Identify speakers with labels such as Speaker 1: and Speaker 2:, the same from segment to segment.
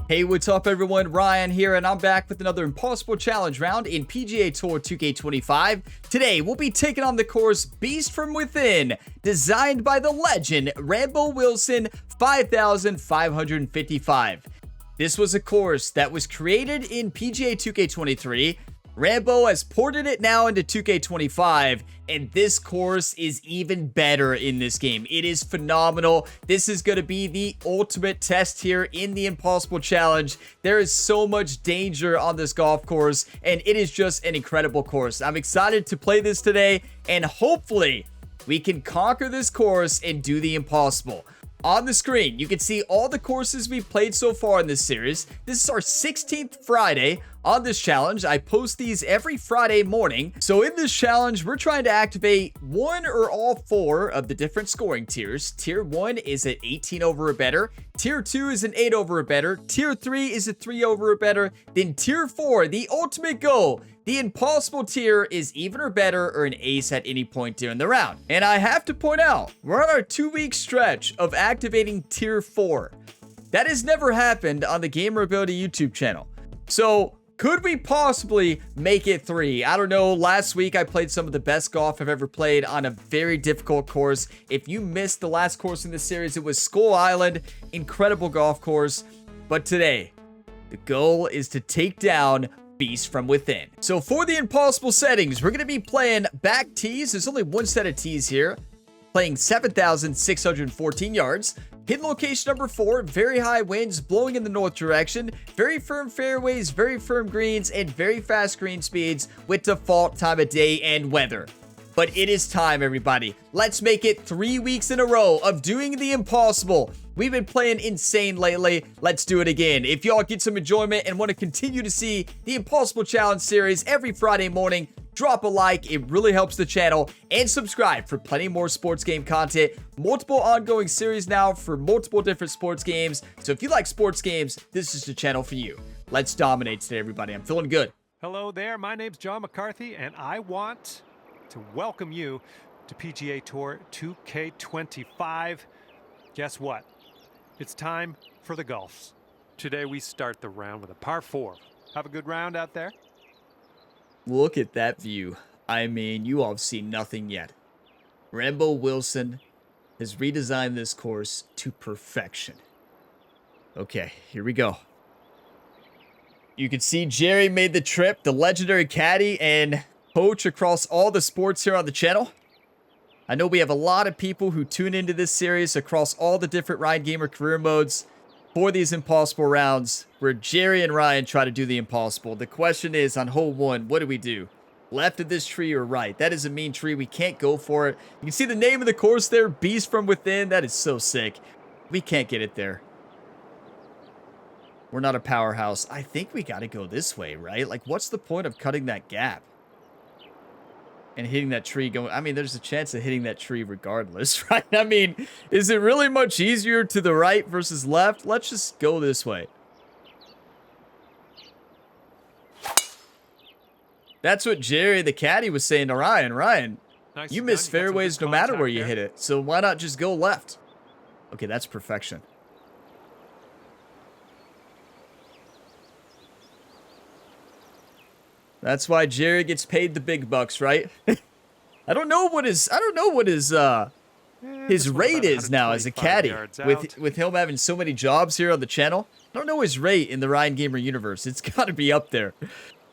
Speaker 1: Hey, what's up everyone? Ryan here, and I'm back with another Impossible Challenge round in PGA Tour 2K25. Today, we'll be taking on the course Beast from Within, designed by the legend Rambo Wilson 5555. This was a course that was created in PGA 2K23. Rambo has ported it now into 2K25, and this course is even better in this game. It is phenomenal. This is going to be the ultimate test here in the Impossible Challenge. There is so much danger on this golf course, and it is just an incredible course. I'm excited to play this today, and hopefully we can conquer this course and do the impossible. On the screen, you can see all the courses we've played so far in this series. This is our 16th Friday on this challenge. I post these every Friday morning. So in this challenge, we're trying to activate one or all four of the different scoring tiers. Tier 1 is at 18 over or better. Tier 2 is an 8 over or better. Tier 3 is a 3 over or better. Then Tier 4, the ultimate goal. The impossible tier is even or better or an ace at any point during the round. And I have to point out, we're on our 2-week stretch of activating Tier 4. That has never happened on the Gamer Ability YouTube channel. So could we possibly make it 3? I don't know. Last week, I played some of the best golf I've ever played on a very difficult course. If you missed the last course in this series, it was Skull Island. Incredible golf course. But today, the goal is to take down Beast from Within. So for the impossible settings, we're going to be playing back tees. There's only one set of tees here. Playing 7,614 yards. Hidden location number 4, very high winds blowing in the north direction, very firm fairways, very firm greens, and very fast green speeds with default time of day and weather. But it is time, everybody. Let's make it 3 weeks in a row of doing the impossible. We've been playing insane lately. Let's do it again. If y'all get some enjoyment and want to continue to see the Impossible Challenge series every Friday morning, drop a like. It really helps the channel. And subscribe for plenty more sports game content. Multiple ongoing series now for multiple different sports games. So if you like sports games, this is the channel for you. Let's dominate today, everybody. I'm feeling good.
Speaker 2: Hello there. My name's John McCarthy, and I want to welcome you to PGA Tour 2K25. Guess what? It's time for the golfs. Today we start the round with a par 4. Have a good round out there.
Speaker 1: Look at that view. I mean, you all have seen nothing yet. Rambo Wilson has redesigned this course to perfection. Okay, here we go. You can see Jerry made the trip, the legendary caddy and coach across all the sports here on the channel. I know we have a lot of people who tune into this series across all the different Ryan Gamer career modes for these impossible rounds where Jerry and Ryan try to do the impossible. The question is, on hole 1, what do we do? Left of this tree or right? That is a mean tree. We can't go for it. You can see the name of the course there, Beast from Within. That is so sick. We can't get it there. We're not a powerhouse. I think we got to go this way, right? Like, what's the point of cutting that gap and hitting that tree going? I mean, there's a chance of hitting that tree regardless, right? I mean, is it really much easier to the right versus left? Let's just go this way. That's what Jerry the caddy was saying to Ryan. Ryan,
Speaker 2: Nice.
Speaker 1: you miss fairways no matter where you hit it, so why not just go left? Okay, that's perfection. That's why Jerry gets paid the big bucks, right? I don't know what his rate is now as a caddy with him having so many jobs here on the channel. I don't know his rate in the Ryan Gamer universe. It's got to be up there.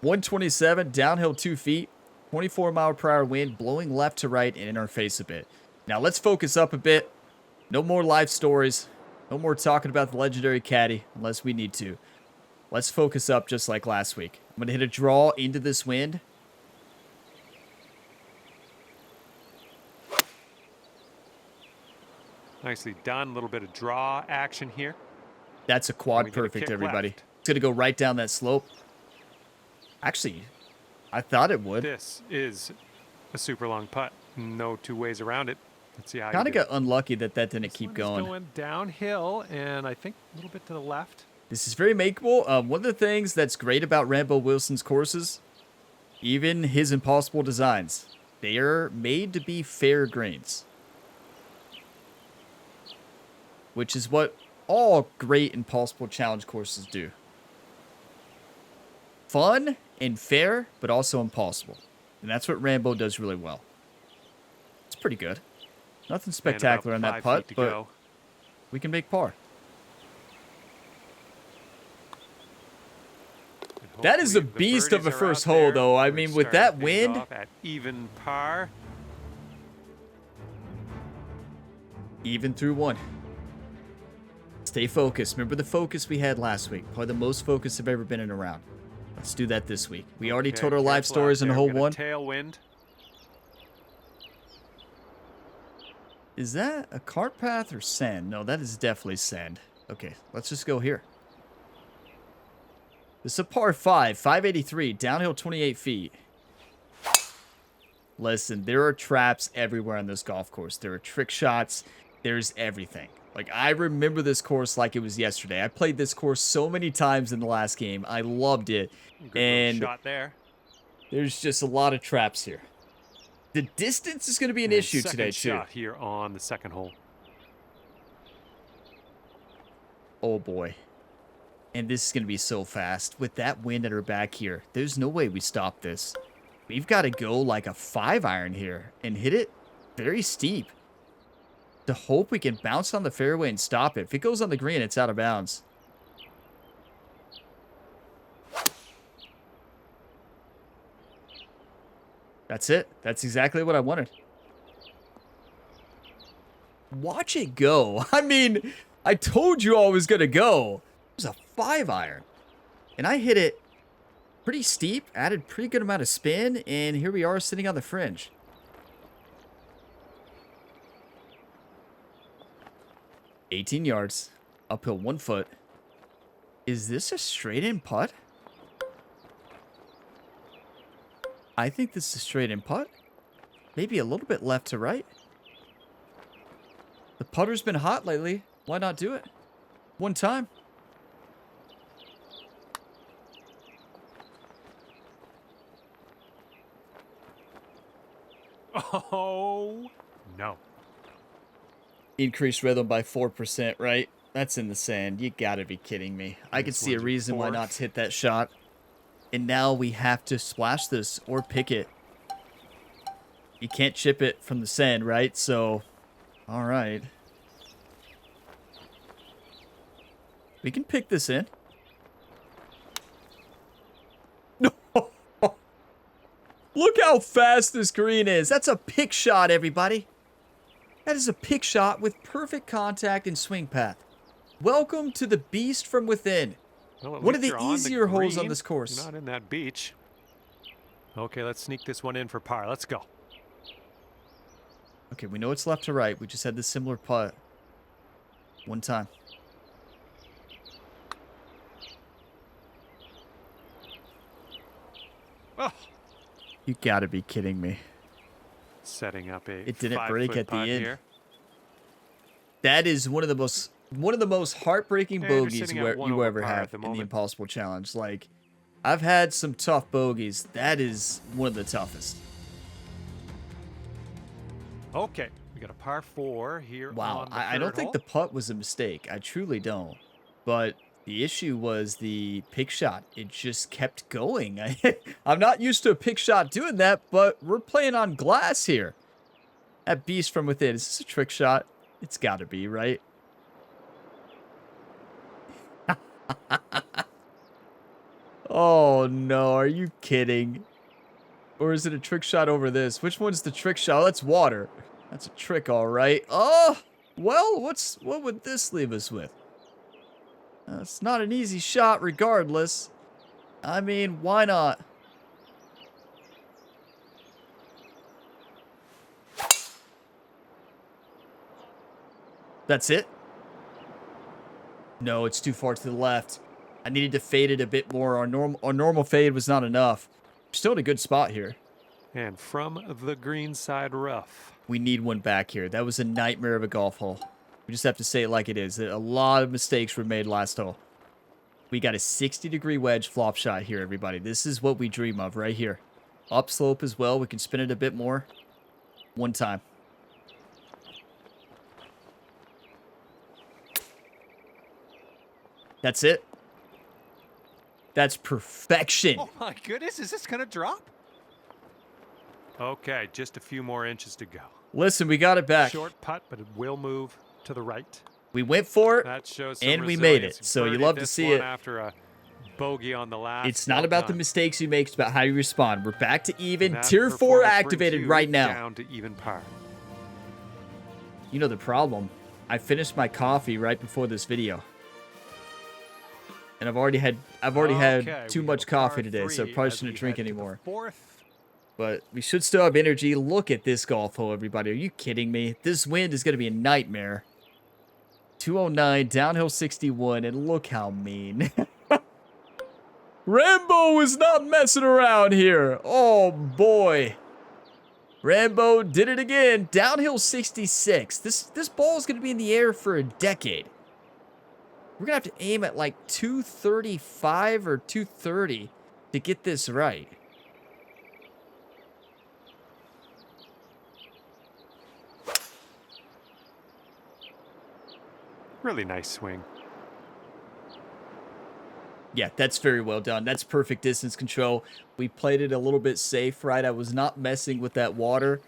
Speaker 1: 127, downhill 2 feet, 24-mile-per-hour wind, blowing left to right and in our face a bit. Now let's focus up a bit. No more life stories. No more talking about the legendary caddy unless we need to. Let's focus up just like last week. I'm going to hit a draw into this wind.
Speaker 2: Nicely done. A little bit of draw action here.
Speaker 1: That's a quad perfect, everybody.
Speaker 2: Left.
Speaker 1: It's going to go right down that slope. Actually, I thought it would.
Speaker 2: This is a super long putt. No two ways around it. Let's see how
Speaker 1: Kind of got unlucky that didn't keep going.
Speaker 2: Going downhill, and I think a little bit to the left.
Speaker 1: This is very makeable. One of the things that's great about Rambo Wilson's courses, even his impossible designs, they are made to be fair greens. Which is what all great Impossible Challenge courses do. Fun and fair, but also impossible. And that's what Rambo does really well. It's pretty good. Nothing spectacular on that putt, but we can make par. That is a beast of a first hole, though. I mean, with that wind,
Speaker 2: at even par.
Speaker 1: Even through one. Stay focused. Remember the focus we had last week. Probably the most focused I've ever been in a round. Let's do that this week. We already told our live stories in hole one.
Speaker 2: Tailwind.
Speaker 1: Is that a cart path or sand? No, that is definitely sand. Okay, let's just go here. This is a par 5, 583, downhill 28 feet. Listen, there are traps everywhere on this golf course. There are trick shots. There's everything. Like, I remember this course like it was yesterday. I played this course so many times in the last game. I loved it.
Speaker 2: Good shot there.
Speaker 1: There's just a lot of traps here. The distance is going to be an issue today, too.
Speaker 2: Shot here on the second hole.
Speaker 1: Oh, boy. And this is going to be so fast. With that wind at our back here, there's no way we stop this. We've got to go like a 5-iron here and hit it very steep to hope we can bounce on the fairway and stop it. If it goes on the green, it's out of bounds. That's it. That's exactly what I wanted. Watch it go. I mean, I told you I was going to go. It was a 5-iron. And I hit it pretty steep, added pretty good amount of spin, and here we are sitting on the fringe. $18 yards, uphill 1 foot. Is this a straight-in putt? I think this is a straight-in putt. Maybe a little bit left to right. The putter's been hot lately. Why not do it? One time.
Speaker 2: Oh, no.
Speaker 1: Increased rhythm by 4%, right? That's in the sand. You gotta be kidding me. I could see a reason why not to hit that shot. And now we have to splash this or pick it. You can't chip it from the sand, right? So, all right. We can pick this in. No. Look how fast this green is. That's a pick shot, everybody. That is a pick shot with perfect contact and swing path. Welcome to the beast from within.
Speaker 2: Well,
Speaker 1: one of the easier holes on this course.
Speaker 2: You're not in that beach. Okay, let's sneak this one in for par. Let's go.
Speaker 1: Okay, we know it's left to right. We just had this similar putt. One time.
Speaker 2: Oh.
Speaker 1: You gotta be kidding me.
Speaker 2: Setting up a
Speaker 1: it didn't break at the end.
Speaker 2: Here.
Speaker 1: That is one of the most heartbreaking bogeys you ever have in the Impossible Challenge. Like, I've had some tough bogeys. That is one of the toughest.
Speaker 2: Okay, we got a par 4 here.
Speaker 1: Wow, I don't think the putt was a mistake. I truly don't. But the issue was the pick shot. It just kept going. I'm not used to a pick shot doing that, but we're playing on glass here. That beast from within. Is this a trick shot? It's got to be, right? Oh, no. Are you kidding? Or is it a trick shot over this? Which one's the trick shot? Oh, that's water. That's a trick, all right. Oh, well, what would this leave us with? It's not an easy shot regardless. I mean, why not? That's it? No, it's too far to the left. I needed to fade it a bit more. Our normal fade was not enough. Still in a good spot here.
Speaker 2: And from the green side rough.
Speaker 1: We need one back here. That was a nightmare of a golf hole. We just have to say it like it is. A lot of mistakes were made last hole. We got a 60-degree wedge flop shot here, everybody. This is what we dream of right here. Upslope as well. We can spin it a bit more. One time. That's it. That's perfection.
Speaker 2: Oh my goodness, is this gonna drop? Okay, just a few more inches to go.
Speaker 1: Listen, we got it back.
Speaker 2: Short putt, but it will move to the right.
Speaker 1: We went for it,
Speaker 2: That shows some
Speaker 1: and we made it.
Speaker 2: resilience.
Speaker 1: So you
Speaker 2: Birdied
Speaker 1: love to
Speaker 2: this
Speaker 1: see
Speaker 2: one
Speaker 1: it.
Speaker 2: After a bogey on the last.
Speaker 1: It's not
Speaker 2: Well
Speaker 1: about the
Speaker 2: done.
Speaker 1: mistakes you make, it's about how you respond. We're back to even.
Speaker 2: That
Speaker 1: Tier 4
Speaker 2: performance brings
Speaker 1: activated
Speaker 2: you
Speaker 1: right now.
Speaker 2: Down to even par.
Speaker 1: You know the problem. I finished my coffee right before this video. And I've already had
Speaker 2: Okay,
Speaker 1: too
Speaker 2: we
Speaker 1: much
Speaker 2: have a par
Speaker 1: coffee today, so I
Speaker 2: three
Speaker 1: probably
Speaker 2: as
Speaker 1: shouldn't
Speaker 2: we
Speaker 1: drink
Speaker 2: head to the
Speaker 1: anymore.
Speaker 2: Fourth.
Speaker 1: But we should still have energy. Look at this golf hole, everybody. Are you kidding me? This wind is going to be a nightmare. 209, downhill 61, and look how mean. Rambo is not messing around here. Oh, boy. Rambo did it again. Downhill 66. This ball is going to be in the air for a decade. We're going to have to aim at like 235 or 230 to get this right.
Speaker 2: Really nice swing.
Speaker 1: Yeah, that's very well done. That's perfect distance control. We played it a little bit safe, right? I was not messing with that water.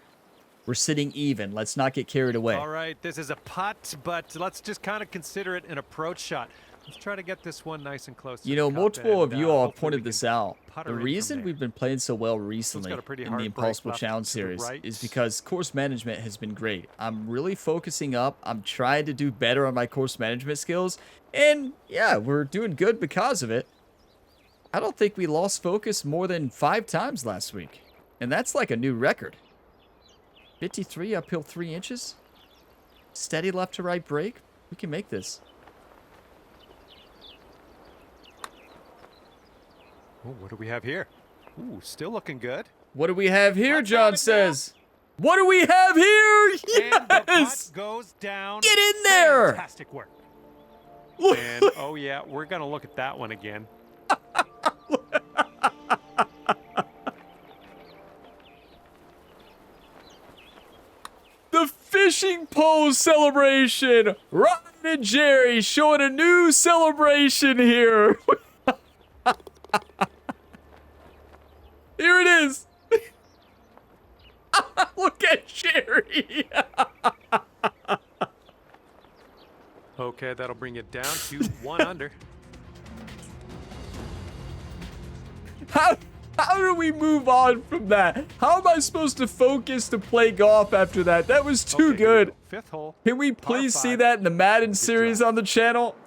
Speaker 1: We're sitting even. Let's not get carried away.
Speaker 2: All right, this is a putt, but let's just kind of consider it an approach shot. Let's try to get this one nice and close.
Speaker 1: You know, multiple of you all have
Speaker 2: hopefully we
Speaker 1: pointed this
Speaker 2: can
Speaker 1: out.
Speaker 2: putter
Speaker 1: The
Speaker 2: in from
Speaker 1: reason
Speaker 2: there.
Speaker 1: we've been playing so well recently
Speaker 2: got a pretty
Speaker 1: in
Speaker 2: hard
Speaker 1: the
Speaker 2: break
Speaker 1: Impossible
Speaker 2: left
Speaker 1: Challenge
Speaker 2: to the
Speaker 1: series
Speaker 2: right.
Speaker 1: is because course management has been great. I'm really focusing up. I'm trying to do better on my course management skills. And yeah, we're doing good because of it. I don't think we lost focus more than 5 times last week. And that's like a new record. 53 uphill 3 inches. Steady left to right break. We can make this.
Speaker 2: Oh, what do we have here? Ooh, still looking good.
Speaker 1: What do we have here,
Speaker 2: Let's
Speaker 1: John
Speaker 2: have it
Speaker 1: says? What do we have here?
Speaker 2: And the
Speaker 1: Yes!
Speaker 2: putt goes down.
Speaker 1: Get in there!
Speaker 2: Fantastic work. And oh yeah, we're gonna look at that one again.
Speaker 1: The fishing pole celebration. Ryan and Jerry showing a new celebration here. Here it is. Look at Jerry.
Speaker 2: Okay, that'll bring it down to 1 under.
Speaker 1: How do we move on from that? How am I supposed to focus to play golf after that? That was too
Speaker 2: Okay, here we
Speaker 1: good.
Speaker 2: go. Fifth hole.
Speaker 1: Can we
Speaker 2: Par
Speaker 1: please see
Speaker 2: 5.
Speaker 1: that in the Madden
Speaker 2: Good
Speaker 1: series
Speaker 2: job.
Speaker 1: on the channel?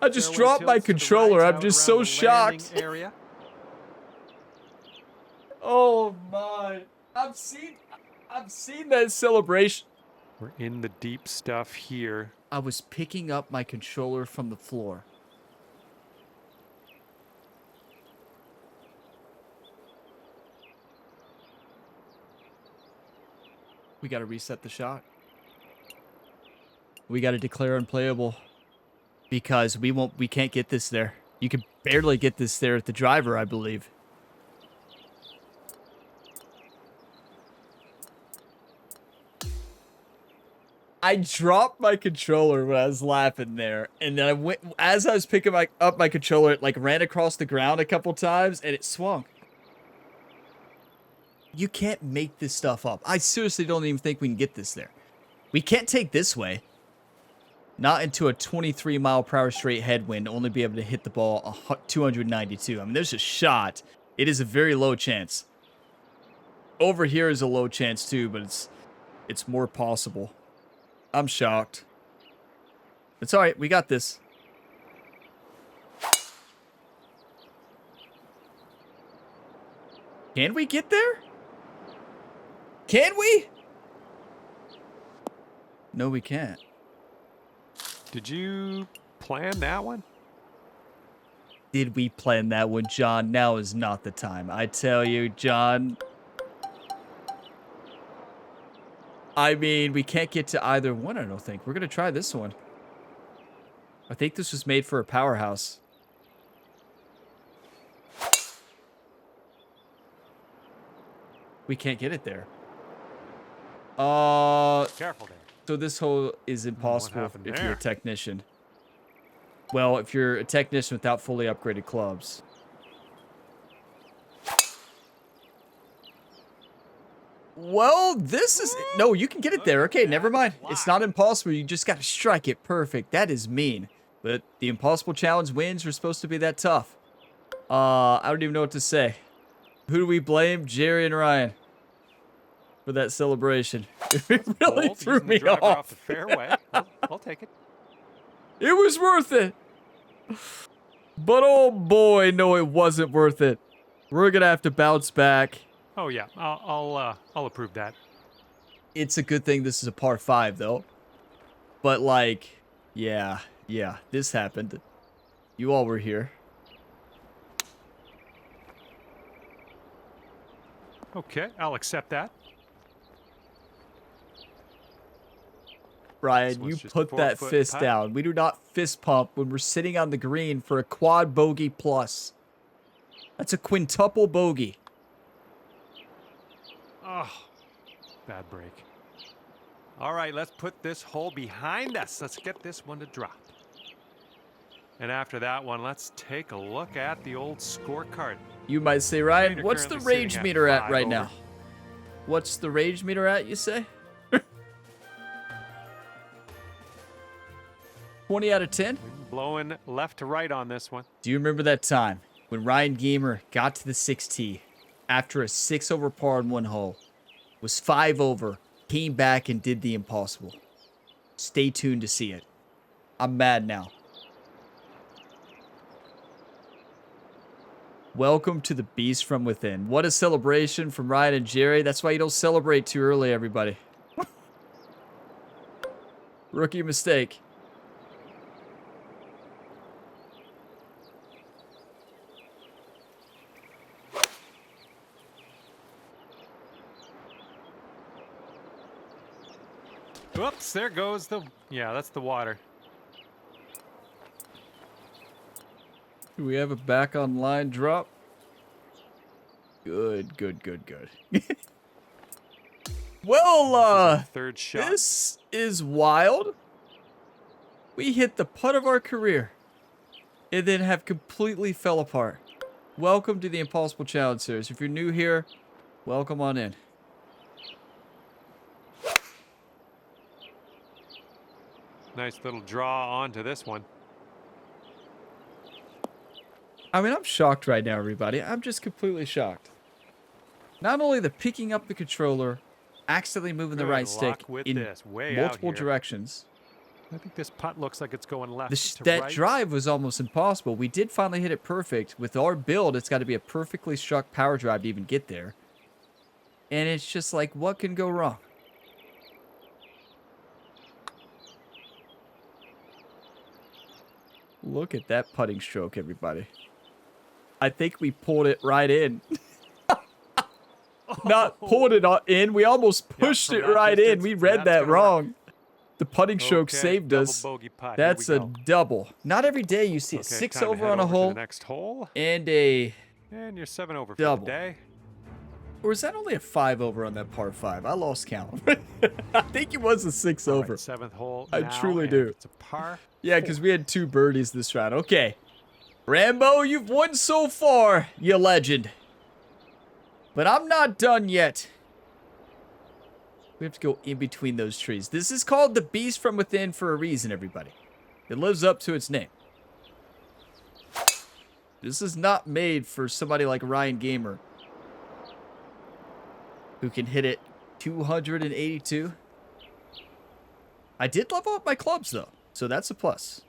Speaker 1: I just
Speaker 2: Fairway
Speaker 1: dropped my
Speaker 2: tilts to the
Speaker 1: controller.
Speaker 2: right
Speaker 1: I'm
Speaker 2: out
Speaker 1: just
Speaker 2: around
Speaker 1: so
Speaker 2: the landing
Speaker 1: shocked.
Speaker 2: area.
Speaker 1: Oh my. I've seen that celebration.
Speaker 2: We're in the deep stuff here.
Speaker 1: I was picking up my controller from the floor. We got to reset the shot. We got to declare unplayable because we can't get this there. You can barely get this there at the driver, I believe. I dropped my controller when I was laughing there, and then I went as I was picking up my controller, it like ran across the ground a couple times, and it swung. You can't make this stuff up. I seriously don't even think we can get this there. We can't take this way. Not into a 23 mile per hour straight headwind, only be able to hit the ball 292. I mean, there's a shot. It is a very low chance. Over here is a low chance too, but it's more possible. I'm shocked. It's all right. We got this. Can we get there? Can we? No, we can't.
Speaker 2: Did you plan that one?
Speaker 1: Did we plan that one, John? Now is not the time. I tell you, John. I mean, we can't get to either one, I don't think. We're going to try this one. I think this was made for a powerhouse. We can't get it there.
Speaker 2: Careful there.
Speaker 1: So this hole is impossible
Speaker 2: happened
Speaker 1: if you're a
Speaker 2: there?
Speaker 1: technician. Well, if you're a technician without fully upgraded clubs. Well, this is... No, you can get it there. Okay, never mind. It's not impossible. You just got to strike it perfect. That is mean. But the impossible challenge wins are supposed to be that tough. I don't even know what to say. Who do we blame? Jerry and Ryan. For that celebration. It really threw me off.
Speaker 2: The fairway. I'll take it.
Speaker 1: It was worth it. But oh boy, no, it wasn't worth it. We're going to have to bounce back.
Speaker 2: Oh yeah, I'll approve that.
Speaker 1: It's a good thing this is a par 5 though. But like, yeah, this happened. You all were here.
Speaker 2: Okay, I'll accept that.
Speaker 1: Ryan, you put that fist down. We do not fist pump when we're sitting on the green for a quad bogey plus. That's a quintuple bogey.
Speaker 2: Oh, bad break. All right, let's put this hole behind us. Let's get this one to drop. And after that one, let's take a look at the old scorecard.
Speaker 1: You might say, Ryan, what's the rage meter at right now? What's the rage meter at, you say? 20 out of 10?
Speaker 2: Blowing left to right on this one.
Speaker 1: Do you remember that time when Ryan Gamer got to the 6T after a 6-over par in one hole, was 5 over, came back and did the impossible? Stay tuned to see it. I'm mad now. Welcome to the Beast from Within. What a celebration from Ryan and Jerry. That's why you don't celebrate too early, everybody. Rookie mistake.
Speaker 2: Whoops, there goes the... Yeah, that's the water.
Speaker 1: Do we have a back online drop? Good. Well,
Speaker 2: third shot.
Speaker 1: This is wild. We hit the putt of our career and then have completely fell apart. Welcome to the Impossible Challenge Series. If you're new here, welcome on in.
Speaker 2: Nice little draw onto this one.
Speaker 1: I mean, I'm shocked right now, everybody. I'm just completely shocked. Not only the picking up the controller, accidentally moving the right stick in multiple directions.
Speaker 2: I think this putt looks like it's going left to
Speaker 1: that
Speaker 2: right.
Speaker 1: drive was almost impossible. We did finally hit it perfect. With our build, it's got to be a perfectly struck power drive to even get there. And it's just like, what can go wrong? Look at that putting stroke, everybody. I think we pulled it right in. Not pulled it in. We almost pushed it right in. We read that wrong. The putting stroke saved us. That's a double. Not every day you see a 6 over on a hole, and a
Speaker 2: and you're 7 over
Speaker 1: double.
Speaker 2: For the day.
Speaker 1: Or is that only a 5 over on that par 5? I lost count. I think it was a 6 over.
Speaker 2: Right, 7th hole.
Speaker 1: I truly do.
Speaker 2: It's a par.
Speaker 1: Yeah, because we had 2 birdies this round. Okay. Rambo, you've won so far, you legend. But I'm not done yet. We have to go in between those trees. This is called the Beast from Within for a reason, everybody. It lives up to its name. This is not made for somebody like Ryan Gamer, who can hit it 282. I did level up my clubs, though, so that's a plus.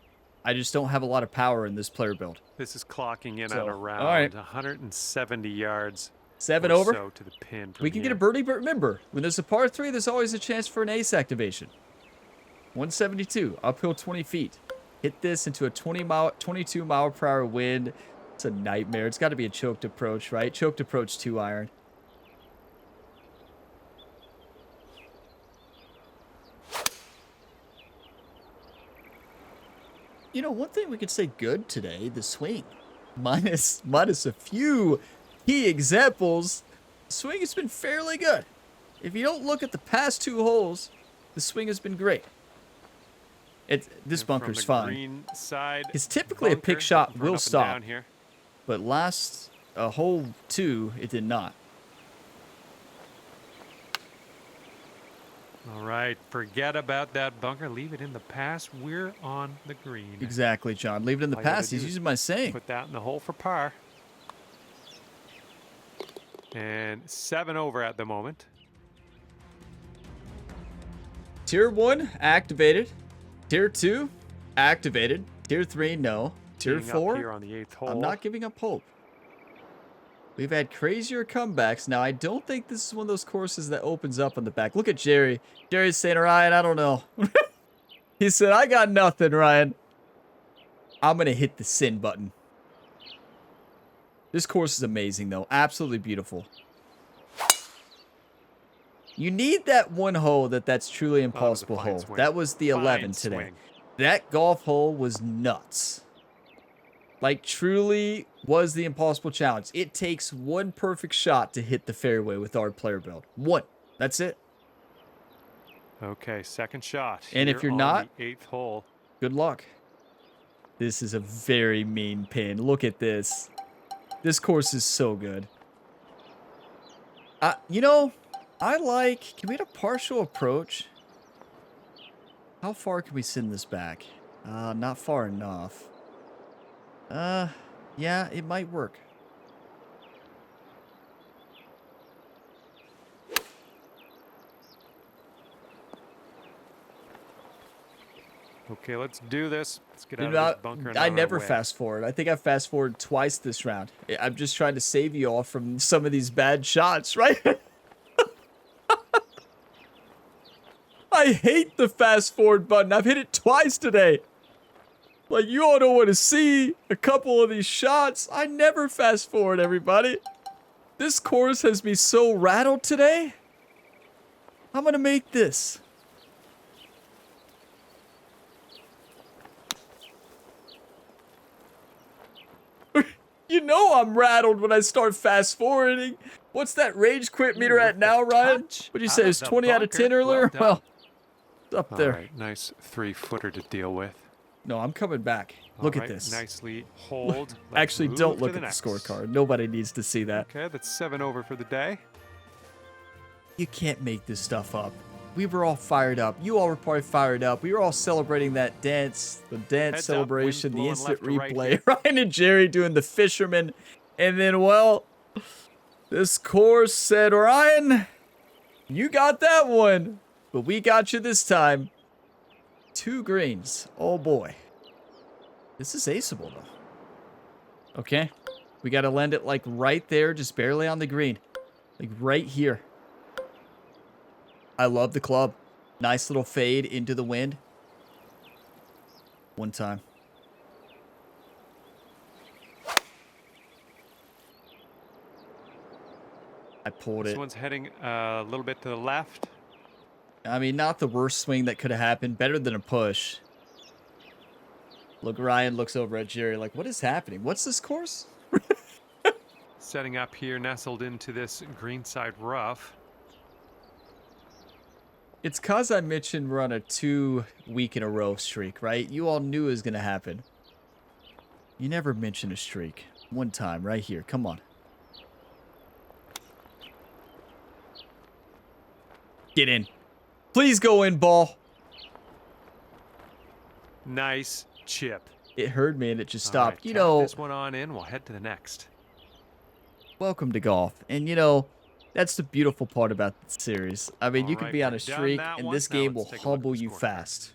Speaker 1: I just don't have a lot of power in this player build.
Speaker 2: This is clocking in at around 170 yards.
Speaker 1: 7 over.
Speaker 2: So to the pin
Speaker 1: We can get a birdie, but remember, when there's a par 3, there's always a chance for an ace activation. 172, uphill 20 feet. Hit this into a 22 mile per hour wind. It's a nightmare. It's got to be a choked approach, right? Choked approach 2 iron. You know, one thing we could say good today, the swing. Minus a few key examples, the swing has been fairly good. If you don't look at the past 2 holes, the swing has been great. This
Speaker 2: And from
Speaker 1: bunker's
Speaker 2: the
Speaker 1: fine.
Speaker 2: green side
Speaker 1: Because typically a pick
Speaker 2: bunker,
Speaker 1: shot
Speaker 2: looking for an
Speaker 1: will
Speaker 2: up and
Speaker 1: stop,
Speaker 2: down here.
Speaker 1: but last hole 2, it did not.
Speaker 2: All right, forget about that bunker. Leave it in the past. We're on the green.
Speaker 1: Exactly, John. Leave it in the
Speaker 2: All you gotta
Speaker 1: past. He's
Speaker 2: do is
Speaker 1: using my saying.
Speaker 2: Put that in the hole for par. And 7 over at the moment.
Speaker 1: Tier 1, activated. Tier 2, activated. Tier 3, no. Tier
Speaker 2: Teeing up
Speaker 1: 4,
Speaker 2: here on the 8th hole.
Speaker 1: I'm not giving up hope. We've had crazier comebacks. Now, I don't think this is one of those courses that opens up on the back. Look at Jerry. Jerry's saying, Ryan, I don't know. He said, I got nothing, Ryan. I'm going to hit the sin button. This course is amazing, though. Absolutely beautiful. You need that one hole that's truly impossible hole.
Speaker 2: Swing.
Speaker 1: That was the 11
Speaker 2: Fine
Speaker 1: today.
Speaker 2: swing.
Speaker 1: That golf hole was nuts. Like, truly was the impossible challenge. It takes one perfect shot to hit the fairway with our player build. One. That's it.
Speaker 2: Okay, second shot.
Speaker 1: And if
Speaker 2: here
Speaker 1: you're
Speaker 2: on
Speaker 1: not,
Speaker 2: the 8th hole.
Speaker 1: good luck. This is a very mean pin. Look at this. This course is so good. You know, I like... Can we get a partial approach? How far can we send this back? Not far enough. Yeah, it might work.
Speaker 2: Okay, let's do this. Let's get
Speaker 1: You
Speaker 2: out
Speaker 1: know,
Speaker 2: of this bunker. And
Speaker 1: I
Speaker 2: on our
Speaker 1: never
Speaker 2: way.
Speaker 1: fast forward. I think I fast forward twice this round. I'm just trying to save you all from some of these bad shots, right? I hate the fast forward button. I've hit it twice today. Like, you all don't want to see a couple of these shots. I never fast forward, everybody. This course has me so rattled today. I'm going to make this. You know I'm rattled when I start fast forwarding. What's that rage quit meter at now, Ryan? What'd you say? It's 20 out of 10 earlier? Well, it's up there.
Speaker 2: All right, nice 3-footer to deal with.
Speaker 1: No, I'm coming back. Look
Speaker 2: All
Speaker 1: at
Speaker 2: right,
Speaker 1: this.
Speaker 2: Nicely hold. Let's
Speaker 1: Actually,
Speaker 2: move
Speaker 1: don't
Speaker 2: to
Speaker 1: look
Speaker 2: the
Speaker 1: at the
Speaker 2: next.
Speaker 1: scorecard. Nobody needs to see that.
Speaker 2: Okay, that's 7 over for the day.
Speaker 1: You can't make this stuff up. We were all fired up. You all were probably fired up. We were all celebrating that dance, the dance
Speaker 2: Heads up,
Speaker 1: celebration, the
Speaker 2: wind's
Speaker 1: instant
Speaker 2: blowing left to
Speaker 1: replay.
Speaker 2: right
Speaker 1: Ryan and Jerry doing the fisherman. And then, well, this course said, Ryan, you got that one. But we got you this time. 2 greens. Oh, boy. This is aceable, though. Okay. We got to land it, like, right there, just barely on the green. Like, right here. I love the club. Nice little fade into the wind. One time. I pulled
Speaker 2: This
Speaker 1: it.
Speaker 2: one's heading a little bit to the left.
Speaker 1: I mean, not the worst swing that could have happened. Better than a push. Look, Ryan looks over at Jerry like, what is happening? What's this course?
Speaker 2: Setting up here, nestled into this greenside rough.
Speaker 1: It's cause I mentioned we're on a 2-week-in-a-row streak, right? You all knew it was going to happen. You never mention a streak. One time, right here. Come on. Get in. Please go in, ball.
Speaker 2: Nice chip.
Speaker 1: It heard me and it just
Speaker 2: All
Speaker 1: stopped.
Speaker 2: right,
Speaker 1: You
Speaker 2: tap
Speaker 1: know,
Speaker 2: this one on in. We'll head to the next.
Speaker 1: welcome to golf. And you know, that's the beautiful part about the series. I mean,
Speaker 2: All
Speaker 1: you can
Speaker 2: right,
Speaker 1: be on
Speaker 2: we're
Speaker 1: a
Speaker 2: done
Speaker 1: streak,
Speaker 2: that
Speaker 1: and
Speaker 2: one.
Speaker 1: this
Speaker 2: Now
Speaker 1: game will
Speaker 2: let's take a look at
Speaker 1: humble
Speaker 2: the
Speaker 1: you
Speaker 2: scorecard.
Speaker 1: fast.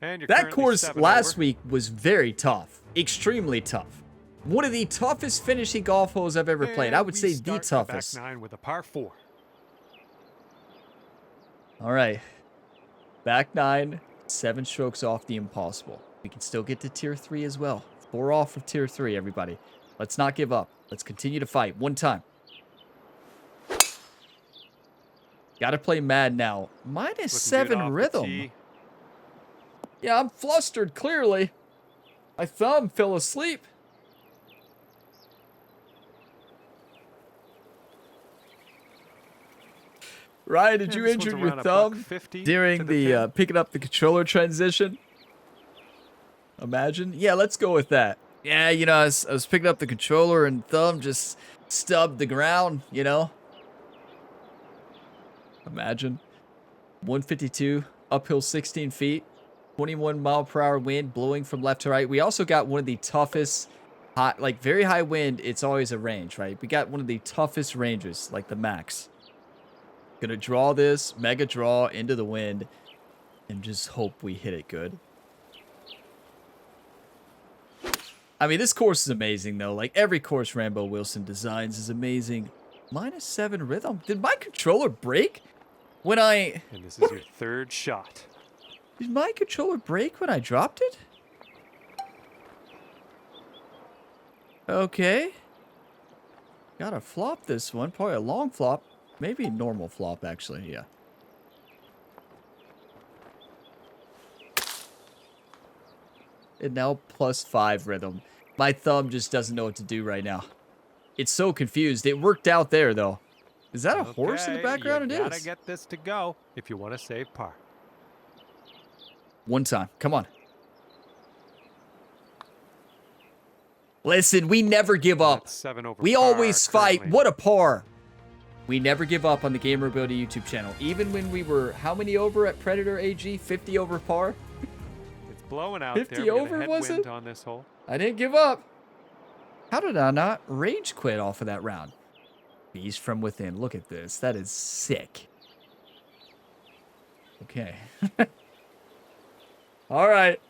Speaker 2: And you're
Speaker 1: That
Speaker 2: currently
Speaker 1: course
Speaker 2: 7
Speaker 1: last
Speaker 2: over.
Speaker 1: week was very tough. Extremely tough. One of the toughest finishing golf holes I've ever played. I
Speaker 2: And
Speaker 1: would
Speaker 2: we
Speaker 1: say the
Speaker 2: start the
Speaker 1: toughest.
Speaker 2: Back 9 with a par 4.
Speaker 1: All right. Back 9, 7 strokes off the impossible. We can still get to tier 3 as well. 4 off of tier 3, everybody. Let's not give up. Let's continue to fight. One time. Gotta play mad now.
Speaker 2: Looking good
Speaker 1: -7
Speaker 2: off the
Speaker 1: rhythm.
Speaker 2: tee.
Speaker 1: Yeah, I'm flustered, clearly. My thumb fell asleep. Ryan, did
Speaker 2: And
Speaker 1: you
Speaker 2: this one's
Speaker 1: injure
Speaker 2: around
Speaker 1: your
Speaker 2: a
Speaker 1: thumb
Speaker 2: $1.50 to
Speaker 1: during
Speaker 2: the
Speaker 1: the
Speaker 2: pin.
Speaker 1: picking up the controller transition? Imagine. Yeah, let's go with that. Yeah, you know, I was picking up the controller and thumb just stubbed the ground, you know. Imagine. 152, uphill 16 feet, 21-mile-per-hour wind blowing from left to right. We also got one of the toughest, hot, like very high wind. It's always a range, right? We got one of the toughest ranges, like the max. Gonna draw this mega draw into the wind and just hope we hit it good. I mean, this course is amazing, though. Like, every course Rambo Wilson designs is amazing. -7 rhythm. Did my controller break when I...
Speaker 2: And this is your third shot.
Speaker 1: Did my controller break when I dropped it? Okay. Gotta flop this one. Probably a long flop. Maybe a normal flop, actually. Yeah. And now +5 rhythm. My thumb just doesn't know what to do right now. It's so confused. It worked out there, though. Is that a horse in the background? It is.
Speaker 2: You gotta get this to go if you want to save par.
Speaker 1: One time. Come on. Listen, we never give up. We always fight. What a par. We never give up on the Gamer Ability YouTube channel. Even when we were, how many over at Predator AG? 50 over par?
Speaker 2: It's blowing out
Speaker 1: 50
Speaker 2: there.
Speaker 1: over, was it?
Speaker 2: On this hole.
Speaker 1: I didn't give up. How did I not rage quit off of that round? Beast from within. Look at this. That is sick. Okay. All right.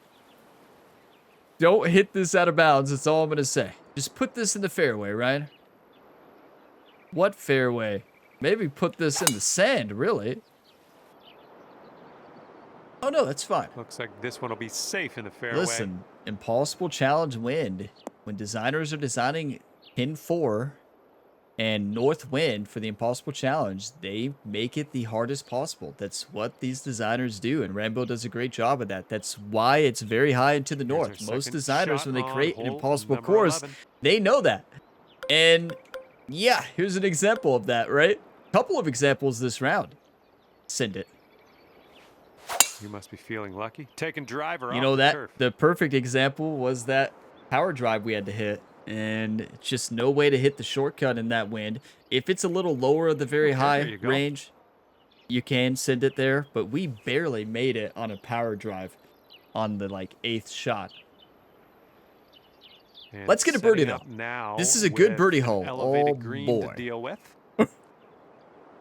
Speaker 1: Don't hit this out of bounds. That's all I'm going to say. Just put this in the fairway, right? What fairway? Maybe put this in the sand, really. Oh, no, that's fine.
Speaker 2: Looks like this one will be safe in the fairway.
Speaker 1: Listen, Impossible Challenge wind. When designers are designing pin 4 and north wind for the Impossible Challenge, they make it the hardest possible. That's what these designers do, and Rambo does a great job of that. That's why it's very high into the north. Most designers, when they create an impossible course, they know that. And yeah, here's an example of that, right? Couple of examples this round. Send it.
Speaker 2: You must be feeling lucky. Taking driver off
Speaker 1: You know
Speaker 2: the
Speaker 1: that
Speaker 2: turf.
Speaker 1: the perfect example was that power drive we had to hit, and just no way to hit the shortcut in that wind. If it's a little lower of the very high range, you can send it there, but we barely made it on a power drive on the like 8th shot.
Speaker 2: And
Speaker 1: Let's get a birdie though.
Speaker 2: Now
Speaker 1: this is a good birdie hole. Oh boy.
Speaker 2: To deal with.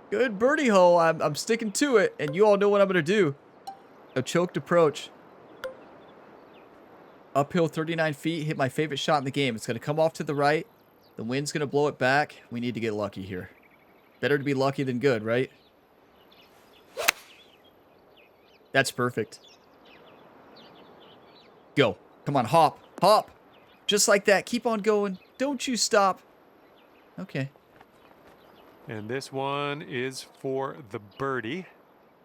Speaker 1: Good birdie hole. I'm sticking to it, and you all know what I'm going to do. A choked approach. Uphill 39 feet. Hit my favorite shot in the game. It's going to come off to the right. The wind's going to blow it back. We need to get lucky here. Better to be lucky than good, right? That's perfect. Go. Come on, hop. Hop. Just like that. Keep on going. Don't you stop. Okay.
Speaker 2: And this one is for the birdie.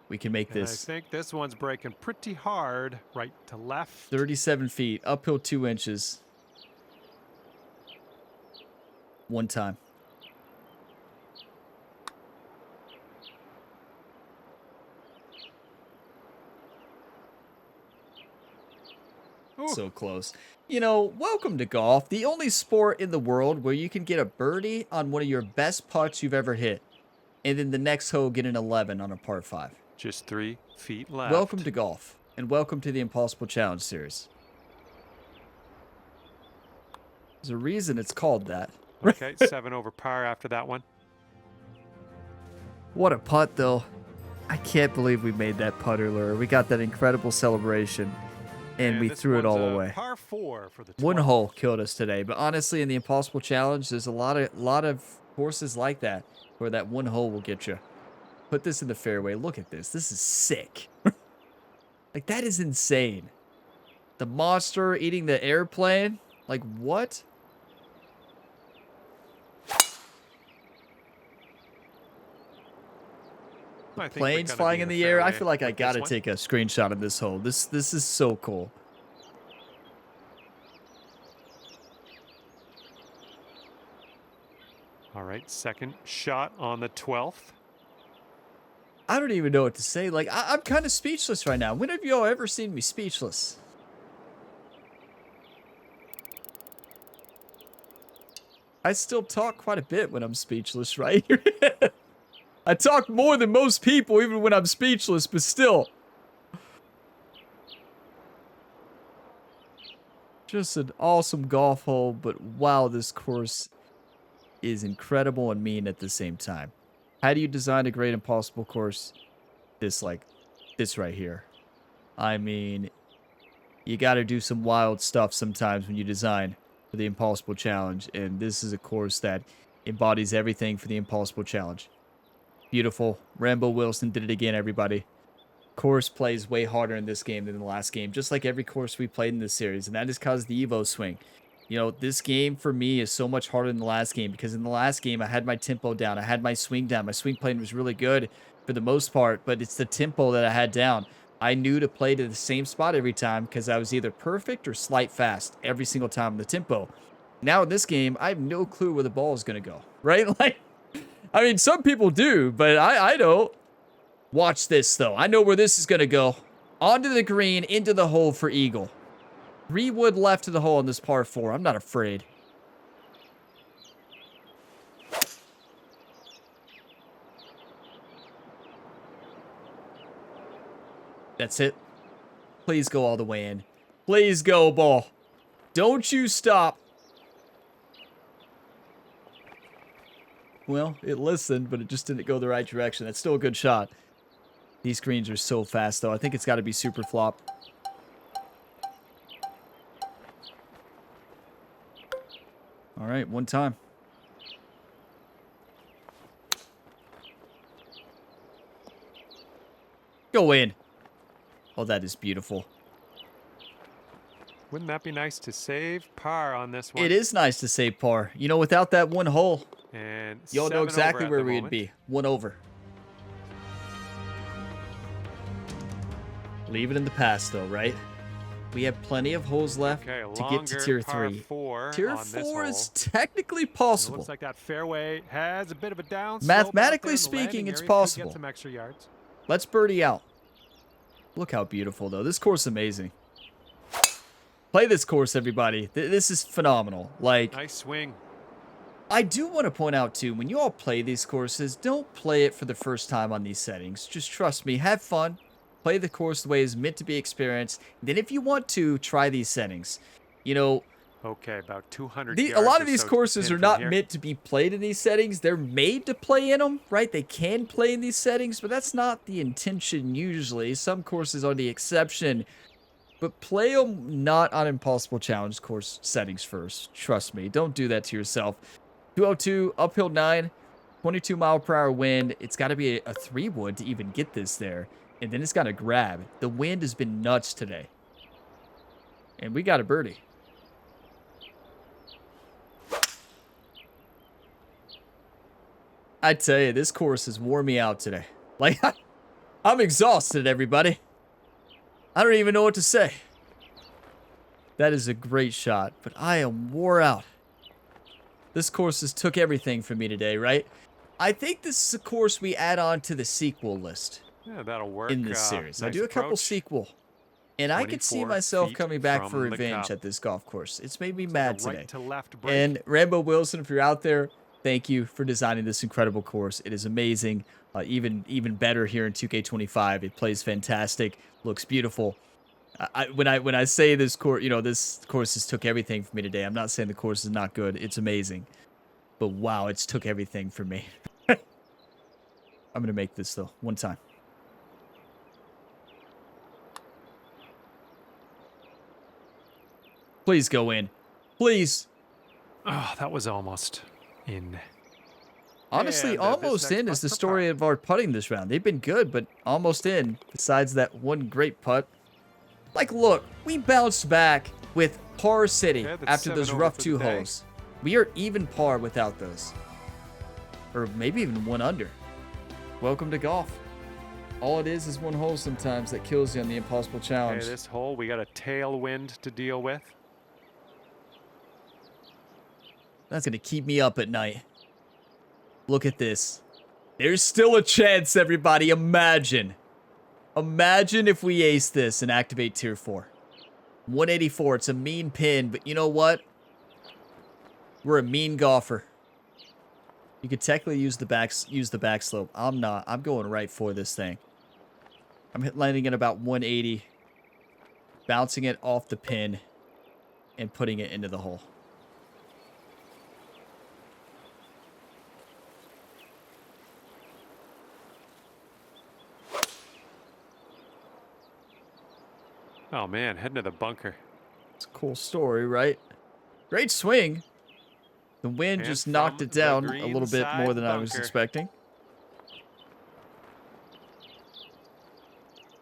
Speaker 1: We can make
Speaker 2: And
Speaker 1: this.
Speaker 2: I think this one's breaking pretty hard right to left.
Speaker 1: 37 feet. Uphill 2 inches. One time.
Speaker 2: Ooh.
Speaker 1: So close. You know, welcome to golf, the only sport in the world where you can get a birdie on one of your best putts you've ever hit, and then the next hole get an 11 on a par 5.
Speaker 2: Just 3 feet left.
Speaker 1: Welcome to golf, and welcome to the Impossible Challenge series. There's a reason it's called that.
Speaker 2: Okay, 7 over par after that one.
Speaker 1: What a putt, though. I can't believe we made that putter lure. We got that incredible celebration, and we
Speaker 2: this
Speaker 1: threw it all
Speaker 2: one's a
Speaker 1: away.
Speaker 2: Par 4 for the
Speaker 1: One
Speaker 2: 12th.
Speaker 1: hole killed us today, but honestly, in the Impossible Challenge, there's a lot of courses like that where that one hole will get you. Put this in the fairway. Look at this. This is sick. Like, that is insane. The monster eating the airplane. Like, what?
Speaker 2: I think we're
Speaker 1: Planes
Speaker 2: gonna
Speaker 1: flying
Speaker 2: be
Speaker 1: in the air. I
Speaker 2: fairway
Speaker 1: feel like I
Speaker 2: with this
Speaker 1: gotta
Speaker 2: one.
Speaker 1: take a screenshot of this hole. This is so cool.
Speaker 2: All right, second shot on the 12th.
Speaker 1: I don't even know what to say. Like, I'm kind of speechless right now. When have y'all ever seen me speechless? I still talk quite a bit when I'm speechless, right? I talk more than most people even when I'm speechless, but still. Just an awesome golf hole, but wow, this course is incredible and mean at the same time. How do you design a great impossible course? This right here. I mean, you got to do some wild stuff sometimes when you design for the Impossible Challenge, and this is a course that embodies everything for the Impossible Challenge. Beautiful. Rambo Wilson did it again, everybody. Course plays way harder in this game than the last game, just like every course we played in this series, and that is because of the Evo swing. You know, this game for me is so much harder than the last game, because in the last game I had my tempo down, I had my swing down, my swing plane was really good for the most part, but it's the tempo that I had down. I knew to play to the same spot every time because I was either perfect or slight fast every single time in the tempo. Now in this game, I have no clue where the ball is going to go, right? Like, I mean, some people do, but I don't. Watch this, though. I know where this is going to go. Onto the green, into the hole for eagle. 3 wood left to the hole in this par 4. I'm not afraid. That's it. Please go all the way in. Please go, ball. Don't you stop. Well, it listened, but it just didn't go the right direction. That's still a good shot. These greens are so fast, though. I think it's got to be super flop. All right, one time. Go in. Oh, that is beautiful.
Speaker 2: Wouldn't that be nice to save par on this one?
Speaker 1: It is nice to save par. You know, without that one hole,
Speaker 2: and
Speaker 1: y'all know exactly where we'd be. 1 over. Leave it in the past, though, right? We have plenty of holes left to get to tier 3. Tier 4 is technically possible.
Speaker 2: It looks like that fairway has a bit of a down.
Speaker 1: Mathematically speaking, it's possible.
Speaker 2: Some extra yards.
Speaker 1: Let's birdie out. Look how beautiful, though. This course is amazing. Play this course, everybody. This is phenomenal. Like,
Speaker 2: nice swing.
Speaker 1: I do want to point out, too, when you all play these courses, don't play it for the first time on these settings. Just trust me. Have fun. Play the course the way it's meant to be experienced. Then if you want to, try these settings. You know...
Speaker 2: Okay, about 200
Speaker 1: a lot of these courses are not meant to be played in these settings. They're made to play in them, right? They can play in these settings, but that's not the intention usually. Some courses are the exception. But play them not on Impossible Challenge course settings first. Trust me. Don't do that to yourself. 202, uphill 9, 22 mile per hour wind. It's got to be a 3 wood to even get this there. And then it's got to grab. The wind has been nuts today. And we got a birdie. I tell you, this course has worn me out today. Like, I'm exhausted, everybody. I don't even know what to say. That is a great shot, but I am wore out. This course has took everything from me today, right? I think this is a course we add on to the sequel list.
Speaker 2: Yeah, that'll work.
Speaker 1: In this series.
Speaker 2: Nice
Speaker 1: I do a couple
Speaker 2: approach.
Speaker 1: sequel. And I could see myself coming back for revenge at this golf course. It's made me mad today.
Speaker 2: Right to left break.
Speaker 1: And Rambo Wilson, if you're out there, thank you for designing this incredible course. It is amazing. Even better here in 2K25. It plays fantastic. Looks beautiful. When I say this course, you know, this course has took everything from me today. I'm not saying the course is not good. It's amazing. But wow, it's took everything from me. I'm going to make this, though, one time. Please go in. Please.
Speaker 2: Oh, that was almost in.
Speaker 1: Honestly,
Speaker 2: And,
Speaker 1: almost in is the story of our putting this round. They've been good, but almost in, besides that one great putt. Like, look, we bounced back with par city after those rough 2 holes. We are even par without those. Or maybe even 1 under. Welcome to golf. All it is 1 hole sometimes that kills you on the Impossible Challenge.
Speaker 2: Okay, this hole, we got a tailwind to deal with.
Speaker 1: That's going to keep me up at night. Look at this. There's still a chance, everybody. Imagine. Imagine if we ace this and activate tier 4. 184. It's a mean pin, but you know what? We're a mean golfer. You could technically use the back slope. I'm not. I'm going right for this thing. I'm landing at about 180, bouncing it off the pin, and putting it into the hole.
Speaker 2: Oh man, heading to the bunker.
Speaker 1: It's a cool story, right? Great swing. The wind just knocked it down a little bit more than I was expecting.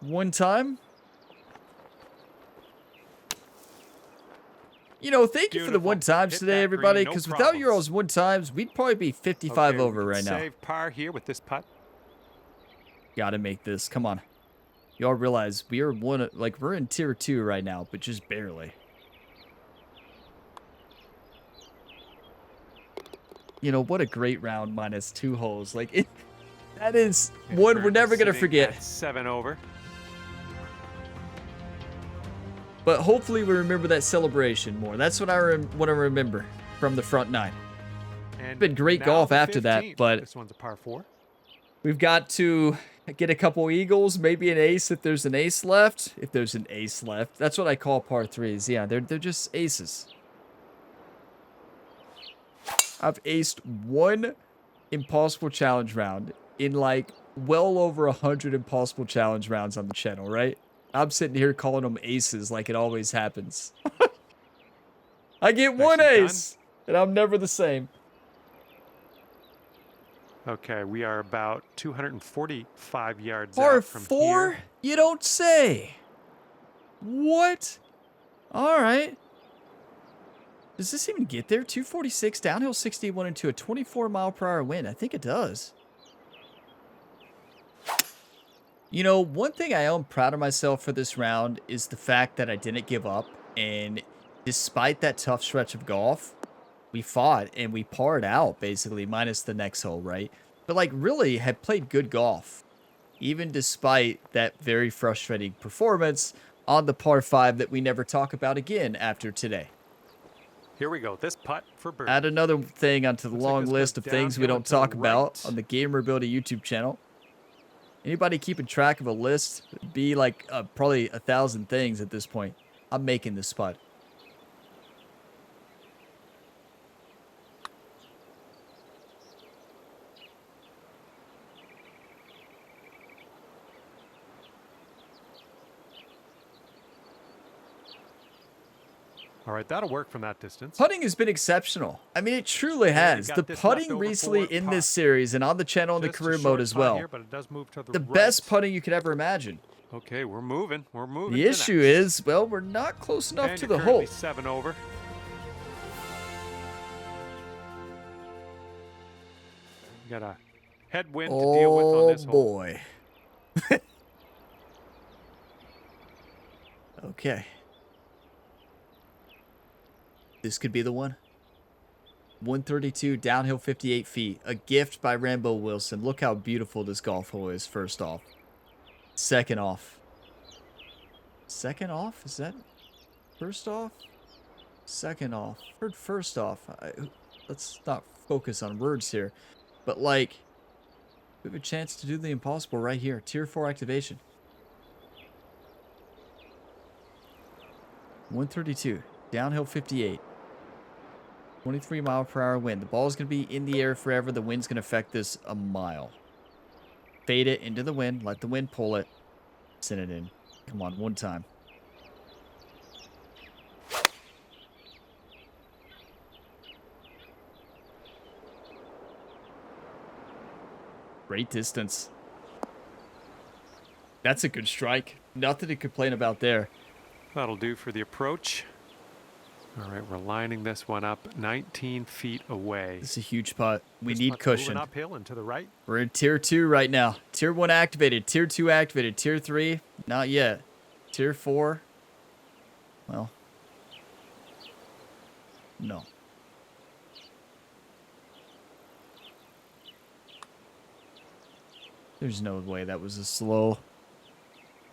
Speaker 1: One time. You know, thank you for the one times today, everybody, because without your all's one times, we'd probably be 55 over right now.
Speaker 2: Save par here with this putt.
Speaker 1: Gotta make this. Come on. Y'all realize we are we're in tier 2 right now, but just barely. You know, what a great round minus 2 holes. Like, that is one we're never going to forget.
Speaker 2: 7 over.
Speaker 1: But hopefully we remember that celebration more. That's what I want to remember from the front 9. It's been great golf after that, but
Speaker 2: this one's a par 4.
Speaker 1: We've got to get a couple eagles, maybe an ace if there's an ace left. If there's an ace left. That's what I call par 3s. Yeah, they're just aces. I've aced one impossible challenge round in like well over 100 impossible challenge rounds on the channel, right? I'm sitting here calling them aces like it always happens. I get one ace, and I'm never the same.
Speaker 2: Okay, we are about 245 yards
Speaker 1: Par
Speaker 2: out from
Speaker 1: 4?
Speaker 2: here.
Speaker 1: You don't say. What? All right. Does this even get there? 246 downhill 61 into a 24-mile-per-hour wind. I think it does. You know, one thing I am proud of myself for this round is the fact that I didn't give up. And despite that tough stretch of golf, we fought and we parred out, basically, minus the next hole, right? But, like, really had played good golf, even despite that very frustrating performance on the par 5 that we never talk about again after today.
Speaker 2: Here we go. This putt for birdie.
Speaker 1: Add another thing onto the long list of things we don't talk about on the Gamer Ability YouTube channel. Anybody keeping track of a list? It'd be like probably 1,000 things at this point. I'm making this putt.
Speaker 2: All right, that'll work from that distance.
Speaker 1: Putting has been exceptional. I mean, it truly has. The putting recently in this series and on the channel in the career mode as well.
Speaker 2: Here, but it does move to the
Speaker 1: best putting you could ever imagine.
Speaker 2: Okay, we're moving. We're moving.
Speaker 1: The issue is, well, we're not close enough to the hole.
Speaker 2: 7 over. Got a headwind to deal with on this hole.
Speaker 1: Oh boy. Okay. This could be the one. 132, downhill 58 feet. A gift by Rambo Wilson. Look how beautiful this golf hole is, first off. Second off. Second off? Is that first off? Second off. Heard first off. Let's not focus on words here. But, like, we have a chance to do the impossible right here. Tier 4 activation. 132, downhill 58. 23-mile-per-hour wind. The ball is going to be in the air forever. The wind's going to affect this a mile. Fade it into the wind. Let the wind pull it. Send it in. Come on, one time. Great distance. That's a good strike. Nothing to complain about there.
Speaker 2: That'll do for the approach. All right, we're lining this one up 19 feet away.
Speaker 1: This is a huge putt. We need cushion.
Speaker 2: Moving uphill and to the right.
Speaker 1: We're in tier 2 right now. Tier 1 activated. Tier 2 activated. Tier 3, not yet. Tier 4, well, no. There's no way that was a slow.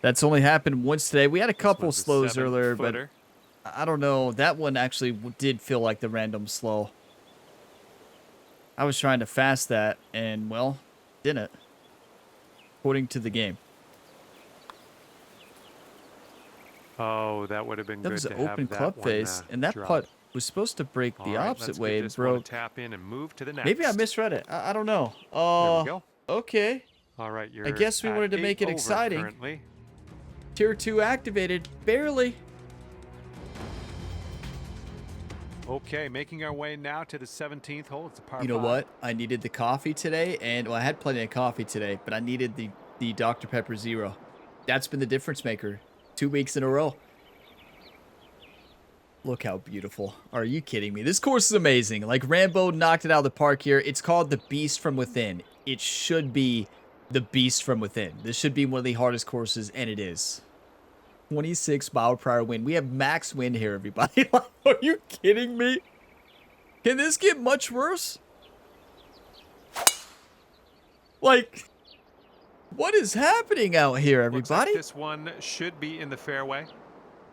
Speaker 1: That's only happened once today. We had a couple slows earlier, but I don't know. That one actually did feel like the random slow. I was trying to fast that, and, well, didn't. According to the game.
Speaker 2: Oh, that would have been
Speaker 1: That
Speaker 2: good
Speaker 1: was
Speaker 2: to
Speaker 1: an
Speaker 2: have
Speaker 1: open
Speaker 2: that
Speaker 1: club
Speaker 2: one,
Speaker 1: face, and that
Speaker 2: drop.
Speaker 1: putt was supposed to break the
Speaker 2: All right,
Speaker 1: opposite
Speaker 2: let's
Speaker 1: way
Speaker 2: give
Speaker 1: and
Speaker 2: this one a
Speaker 1: broke.
Speaker 2: tap in and move to the next.
Speaker 1: Maybe I misread it. I don't know.
Speaker 2: There we go.
Speaker 1: Okay.
Speaker 2: All right, you're
Speaker 1: I guess we
Speaker 2: at
Speaker 1: wanted to make
Speaker 2: 8
Speaker 1: it
Speaker 2: over
Speaker 1: exciting.
Speaker 2: Currently.
Speaker 1: Tier 2 activated. Barely.
Speaker 2: Okay, making our way now to the 17th hole. It's a par
Speaker 1: You know
Speaker 2: 5.
Speaker 1: what? I needed the coffee today, and well, I had plenty of coffee today, but I needed the Dr. Pepper Zero. That's been the difference maker. 2 weeks in a row. Look how beautiful. Are you kidding me? This course is amazing. Like, Rambo knocked it out of the park here. It's called the Beast from Within. It should be the Beast from Within. This should be one of the hardest courses, and it is. 26 mile per hour wind. We have max wind here, everybody. Like, are you kidding me? Can this get much worse? Like, what is happening out here,
Speaker 2: Looks like
Speaker 1: everybody?
Speaker 2: this one should be in the fairway.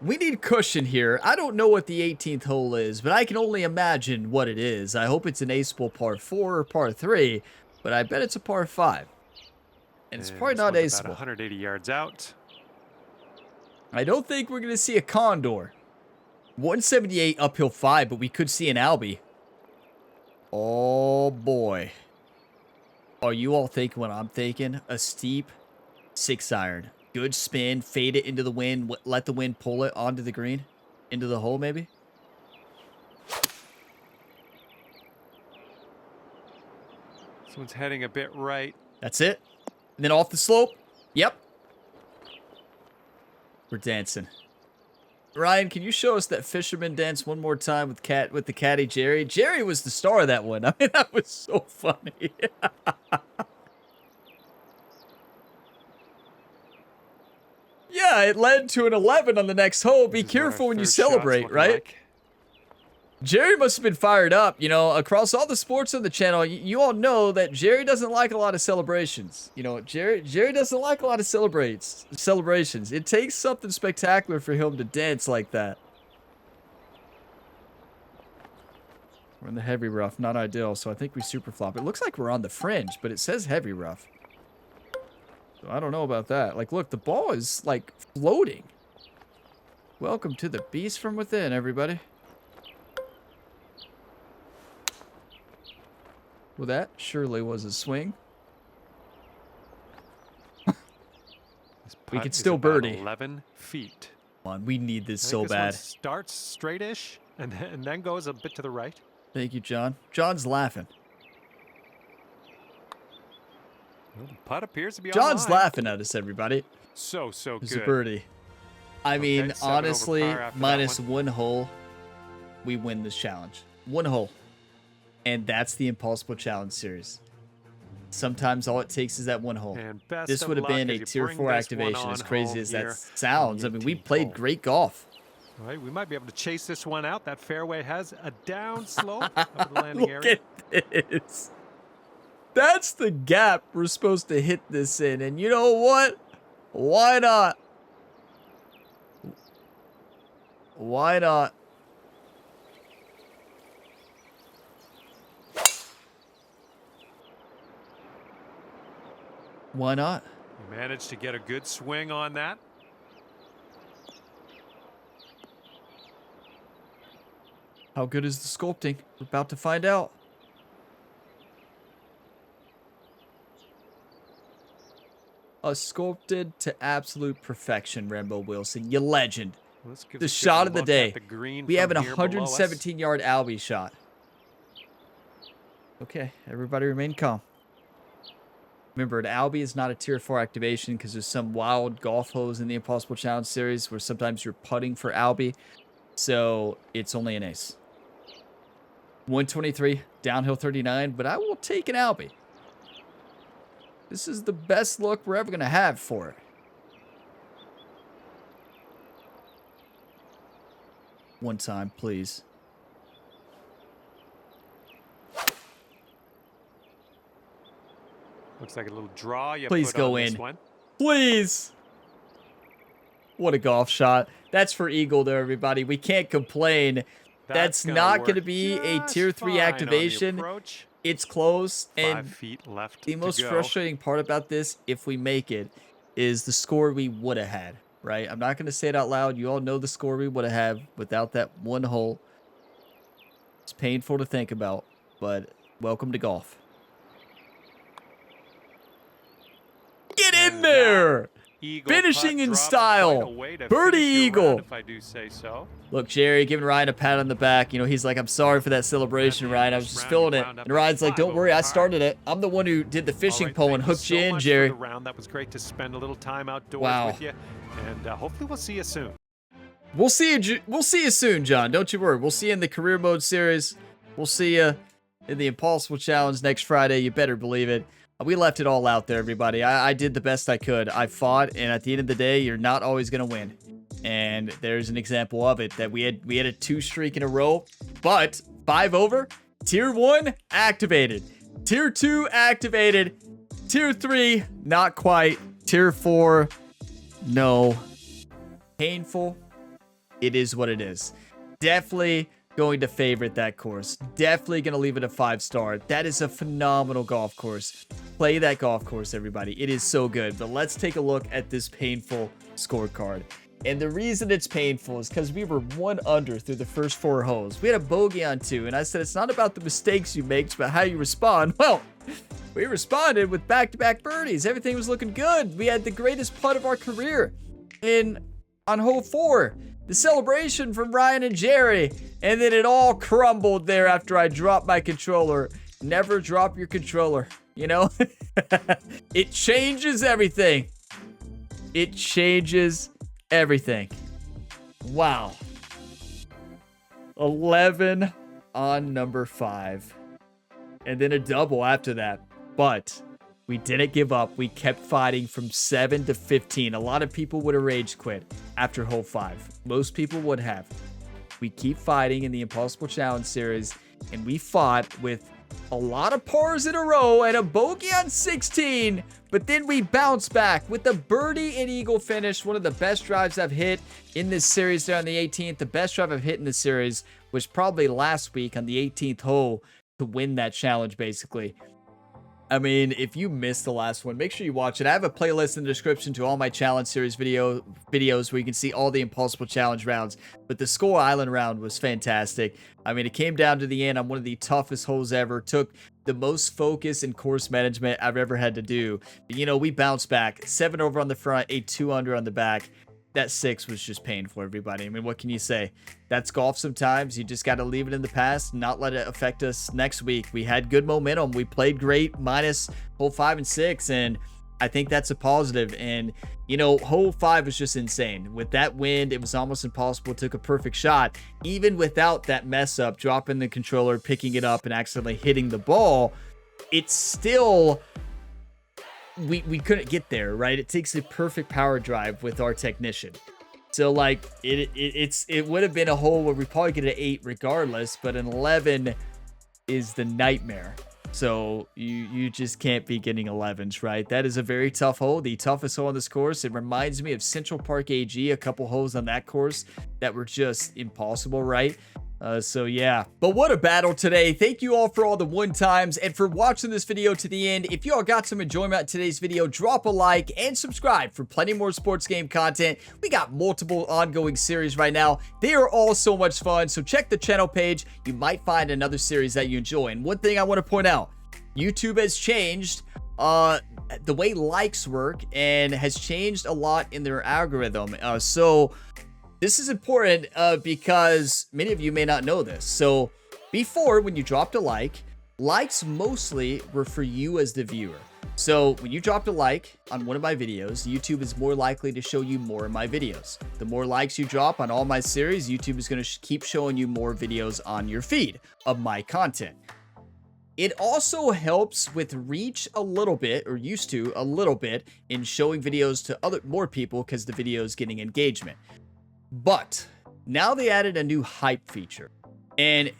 Speaker 1: We need cushion here. I don't know what the 18th hole is, but I can only imagine what it is. I hope it's an ace-bowl par 4 or par 3, but I bet it's a par 5. And it's probably
Speaker 2: this
Speaker 1: not
Speaker 2: one's
Speaker 1: ace-bowl.
Speaker 2: about 180 yards out.
Speaker 1: I don't think we're going to see a condor. 178 uphill 5, but we could see an Albie. Oh, boy. Are you all thinking what I'm thinking? A steep 6-iron. Good spin, fade it into the wind, let the wind pull it onto the green, into the hole maybe.
Speaker 2: This one's heading a bit right.
Speaker 1: That's it. And then off the slope. Yep. We're dancing. Ryan, can you show us that fisherman dance one more time with the caddy Jerry? Jerry was the star of that one. I mean, that was so funny. Yeah, it led to an 11 on the next hole. Be careful when you celebrate, right?
Speaker 2: Like.
Speaker 1: Jerry must have been fired up. You know, across all the sports on the channel, you all know that Jerry doesn't like a lot of celebrations. You know, Jerry doesn't like a lot of celebrations. It takes something spectacular for him to dance like that. We're in the heavy rough, not ideal, so I think we super flop. It looks like we're on the fringe, but it says heavy rough. So I don't know about that. Like, look, the ball is, like, floating. Welcome to the Beast from Within, everybody. Well, that surely was a swing. We could still birdie.
Speaker 2: 11 feet.
Speaker 1: Come on, we need this so
Speaker 2: This one
Speaker 1: bad.
Speaker 2: starts straightish and then goes a bit to the right.
Speaker 1: Thank you, John. John's laughing.
Speaker 2: Well, the putt appears to be
Speaker 1: John's
Speaker 2: online.
Speaker 1: laughing at us, everybody.
Speaker 2: So
Speaker 1: It's
Speaker 2: good.
Speaker 1: a birdie. I mean,
Speaker 2: 7 over
Speaker 1: honestly,
Speaker 2: par after that
Speaker 1: minus
Speaker 2: one.
Speaker 1: 1 hole, we win this challenge. 1 hole. And that's the Impossible Challenge series. Sometimes all it takes is that 1 hole.
Speaker 2: And best
Speaker 1: This
Speaker 2: of
Speaker 1: would have
Speaker 2: luck
Speaker 1: been
Speaker 2: as
Speaker 1: a
Speaker 2: you
Speaker 1: tier
Speaker 2: bring
Speaker 1: 4
Speaker 2: this one
Speaker 1: activation,
Speaker 2: on
Speaker 1: as crazy
Speaker 2: home
Speaker 1: as that
Speaker 2: here
Speaker 1: sounds. I
Speaker 2: on the
Speaker 1: mean, we
Speaker 2: 18th
Speaker 1: played
Speaker 2: hole.
Speaker 1: great golf.
Speaker 2: All right, we might be able to chase this one out. That fairway has a down slope of the landing
Speaker 1: Look
Speaker 2: area.
Speaker 1: at this. That's the gap we're supposed to hit this in. And you know what? Why not? Why not? Why not?
Speaker 2: We managed to get a good swing on that.
Speaker 1: How good is the sculpting? We're about to find out. Sculpted to absolute perfection, Rambo Wilson. You legend.
Speaker 2: Let's give
Speaker 1: The
Speaker 2: this
Speaker 1: shot
Speaker 2: a
Speaker 1: of the
Speaker 2: look
Speaker 1: day.
Speaker 2: at the green
Speaker 1: We have
Speaker 2: from
Speaker 1: an
Speaker 2: here below us.
Speaker 1: 117-yard Albie shot. Okay, everybody remain calm. Remember, an Albie is not a tier 4 activation because there's some wild golf holes in the Impossible Challenge series where sometimes you're putting for Albie. So it's only an ace. 123, downhill 39, but I will take an Albie. This is the best look we're ever going to have for it. One time, please.
Speaker 2: Looks like a little draw you
Speaker 1: Please
Speaker 2: put
Speaker 1: go
Speaker 2: on this
Speaker 1: in.
Speaker 2: one.
Speaker 1: Please. What a golf shot. That's for Eagle there, everybody. We can't complain. That's
Speaker 2: gonna
Speaker 1: not going to
Speaker 2: work
Speaker 1: be a
Speaker 2: just
Speaker 1: tier 3
Speaker 2: fine on the
Speaker 1: activation.
Speaker 2: approach.
Speaker 1: It's close,
Speaker 2: 5
Speaker 1: and
Speaker 2: feet left
Speaker 1: the
Speaker 2: to
Speaker 1: most
Speaker 2: go.
Speaker 1: frustrating part about this, if we make it, is the score we would have had, right? I'm not going to say it out loud. You all know the score we would have had without that one hole. It's painful to think about, but welcome to golf. Get in
Speaker 2: And
Speaker 1: there!
Speaker 2: Eagle
Speaker 1: Finishing
Speaker 2: putt
Speaker 1: in
Speaker 2: drops
Speaker 1: style.
Speaker 2: quite a way to
Speaker 1: Birdie
Speaker 2: finish your
Speaker 1: eagle.
Speaker 2: round, if I do say so.
Speaker 1: Look, Jerry, giving Ryan a pat on the back. You know, he's like, I'm sorry for that celebration, Ryan. I was just feeling it. And Ryan's like, don't worry, I started it. I'm the one who did the fishing pole and hooked you in, Jerry.
Speaker 2: For the round. That was great to spend a little time outdoors
Speaker 1: Wow.
Speaker 2: with you. And hopefully we'll see you soon.
Speaker 1: We'll see you soon, John. Don't you worry. We'll see you in the career mode series. We'll see you in the Impossible Challenge next Friday. You better believe it. We left it all out there, everybody. I did the best I could. I fought, and at the end of the day, you're not always going to win. And there's an example of it that we had a 2 streak in a row, but 5 over. Tier 1 activated. Tier 2 activated. Tier 3 not quite. Tier 4 no. Painful. It is what it is. Definitely going to favorite that course. Definitely going to leave it a 5-star. That is a phenomenal golf course. Play that golf course, everybody. It is so good. But let's take a look at this painful scorecard. And the reason it's painful is because we were 1 under through the first 4 holes. We had a bogey on 2, and I said it's not about the mistakes you make, it's about how you respond. Well, we responded with back-to-back birdies. Everything was looking good. We had the greatest putt of our career on hole 4. The celebration from Ryan and Jerry, and then it all crumbled there after I dropped my controller. Never drop your controller, you know? It changes everything. It changes everything. Wow. 11 on number 5. And then a double after that. But we didn't give up. We kept fighting from 7 to 15. A lot of people would have rage quit after hole 5. Most people would have. We keep fighting in the Impossible Challenge series, and we fought with a lot of pars in a row and a bogey on 16, but then we bounced back with a birdie and eagle finish. One of the best drives I've hit in this series there on the 18th. The best drive I've hit in this series was probably last week on the 18th hole to win that challenge, basically. I mean, if you missed the last one, make sure you watch it. I have a playlist in the description to all my challenge series videos where you can see all the Impossible Challenge rounds. But the Skull Island round was fantastic. I mean, it came down to the end on one of the toughest holes ever. Took the most focus and course management I've ever had to do. But, you know, we bounced back. 7 over on the front, a 2 under on the back. That 6 was just painful, everybody. I mean, what can you say? That's golf sometimes. You just got to leave it in the past, not let it affect us next week. We had good momentum. We played great minus hole 5 and 6, and I think that's a positive. And, you know, hole 5 was just insane. With that wind, it was almost impossible. It took a perfect shot. Even without that mess up, dropping the controller, picking it up, and accidentally hitting the ball, it's still... We couldn't get there, right? It takes a perfect power drive with our technician. So, like, it would have been a hole where we probably get an 8 regardless, but an 11 is the nightmare. So, you just can't be getting 11s, right? That is a very tough hole, the toughest hole on this course. It reminds me of Central Park AG, a couple holes on that course that were just impossible, right? So yeah, but what a battle today. Thank you all for all the 1-times and for watching this video to the end. If you all got some enjoyment out of today's video, drop a like and subscribe for plenty more sports game content. We got multiple ongoing series right now. They are all so much fun. So check the channel page. You might find another series that you enjoy. And one thing I want to point out, YouTube has changed the way likes work and has changed a lot in their algorithm. So this is important because many of you may not know this. So before, when you dropped a like, likes mostly were for you as the viewer. So when you dropped a like on one of my videos, YouTube is more likely to show you more of my videos. The more likes you drop on all my series, YouTube is going to keep showing you more videos on your feed of my content. It also helps with reach a little bit, or used to a little bit, in showing videos to more people because the video is getting engagement. But now they added a new hype feature, and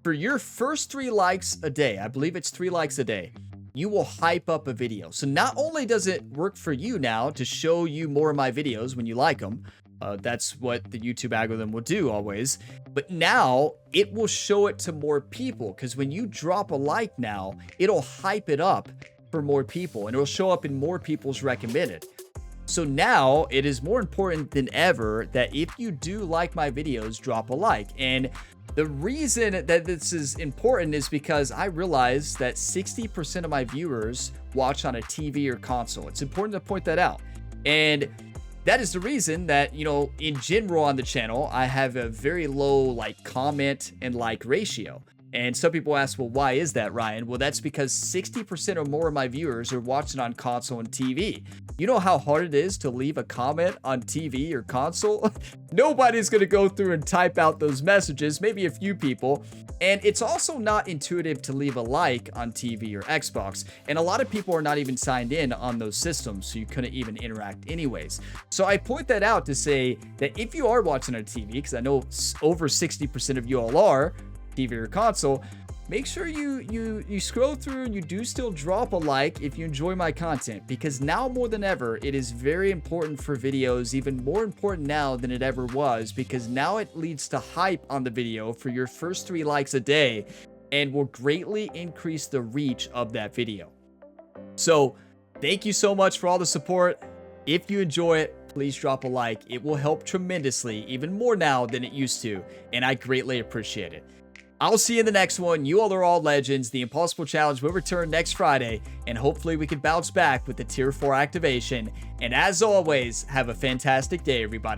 Speaker 1: for your first 3 likes a day, I believe it's 3 likes a day, you will hype up a video. So not only does it work for you now to show you more of my videos when you like them, That's what the YouTube algorithm will do always. But now it will show it to more people, because when you drop a like now, it'll hype it up for more people and it'll show up in more people's recommended. So now it is more important than ever that if you do like my videos, drop a like. And the reason that this is important is because I realize that 60% of my viewers watch on a TV or console. It's important to point that out. And that is the reason that, you know, in general on the channel, I have a very low like comment and like ratio. And some people ask, well, why is that, Ryan? Well, that's because 60% or more of my viewers are watching on console and TV. You know how hard it is to leave a comment on TV or console? Nobody's going to go through and type out those messages, maybe a few people. And it's also not intuitive to leave a like on TV or Xbox. And a lot of people are not even signed in on those systems, so you couldn't even interact anyways. So I point that out to say that if you are watching on TV, because I know over 60% of you all are, TV or console, make sure you scroll through and you do still drop a like if you enjoy my content, because now more than ever it is very important for videos, even more important now than it ever was, because now it leads to hype on the video for your first 3 likes a day and will greatly increase the reach of that video. So thank you so much for all the support. If you enjoy it, please drop a like. It will help tremendously, even more now than it used to, and I greatly appreciate it. I'll see you in the next one. You all are all legends. The Impossible Challenge will return next Friday, and hopefully we can bounce back with the Tier 4 activation. And as always, have a fantastic day, everybody.